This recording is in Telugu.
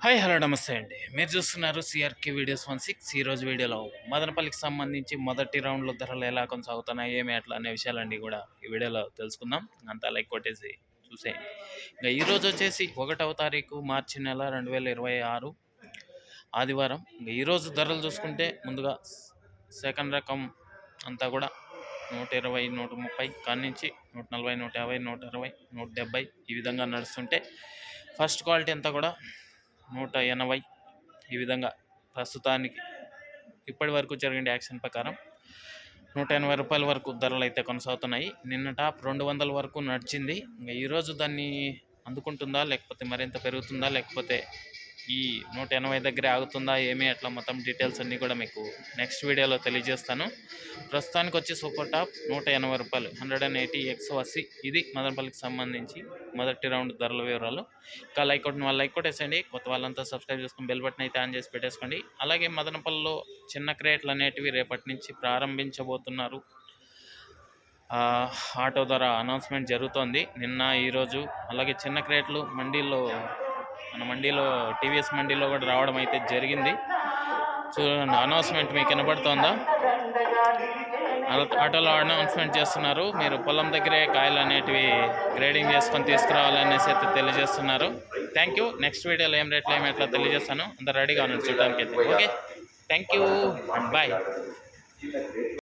హాయ్ హలో నమస్తే అండి. మీరు చూస్తున్నారు సిఆర్కే వీడియోస్ 16. ఈరోజు వీడియోలో మదనపల్లికి సంబంధించి మొదటి రౌండ్లో ధరలు ఎలా కొనసాగుతున్నాయి, ఏమి ఎట్లా అనే విషయాలన్నీ కూడా ఈ వీడియోలో తెలుసుకుందాం. అంతా లైక్ కొట్టేసి చూసేయండి. ఇంకా ఈరోజు వచ్చేసి 1వ తారీఖు మార్చి నెల 2026 ఆదివారం. ఇంకా ఈరోజు ధరలు చూసుకుంటే ముందుగా సెకండ్ రకం అంతా కూడా 120, 130 కాడి నుంచి 140, 150, 160, 170 ఈ విధంగా నడుస్తుంటే, ఫస్ట్ క్వాలిటీ అంతా కూడా 180 ఈ విధంగా ప్రస్తుతానికి ఇప్పటి వరకు జరిగిన యాక్షన్ ప్రకారం 180 రూపాయల వరకు ధరలు అయితే కొనసాగుతున్నాయి. నిన్న టాప్ 200 వరకు నడిచింది. ఇంకా ఈరోజు దాన్ని అందుకుంటుందా, లేకపోతే మరింత పెరుగుతుందా, లేకపోతే ఈ 180 దగ్గరే ఆగుతుందా, ఏమీ అట్లా మొత్తం డీటెయిల్స్ అన్నీ కూడా మీకు నెక్స్ట్ వీడియోలో తెలియజేస్తాను. ప్రస్తుతానికి వచ్చి సూపర్ టాప్ 180 రూపాయలు, 180 X80. ఇది మదనపల్లికి సంబంధించి మొదటి రౌండ్ ధరల వివరాలు. ఇంకా లైక్ కొట్టిన వాళ్ళు లైక్ కొట్టేసేయండి, కొత్త వాళ్ళంతా సబ్స్క్రైబ్ చేసుకుని బెల్ బటన్ అయితే ఆన్ చేసి పెట్టేసుకోండి. అలాగే మదనపల్లిలో చిన్న క్రేట్లు అనేటివి రేపటి నుంచి ప్రారంభించబోతున్నారు. ఆటో ధర అనౌన్స్మెంట్ జరుగుతోంది నిన్న ఈరోజు. అలాగే చిన్న క్రేట్లు మన మండీలో టీవీఎస్ మండీలో కూడా రావడం అయితే జరిగింది. చూడండి, అనౌన్స్మెంట్ మీకు వినబడుతోందా? ఆటోలో అనౌన్స్మెంట్ చేస్తున్నారు, మీరు పొలం దగ్గరే కాయలు అనేటివి గ్రేడింగ్ చేసుకొని తీసుకురావాలనేసి అయితే తెలియజేస్తున్నారు. Thank you. నెక్స్ట్ వీడియోలో ఏం రేట్లు ఏమి ఎట్లా తెలియజేస్తాను. అందరు రెడీగా ఉన్నారు చూడడానికి అయితే. Okay, thank you, bye.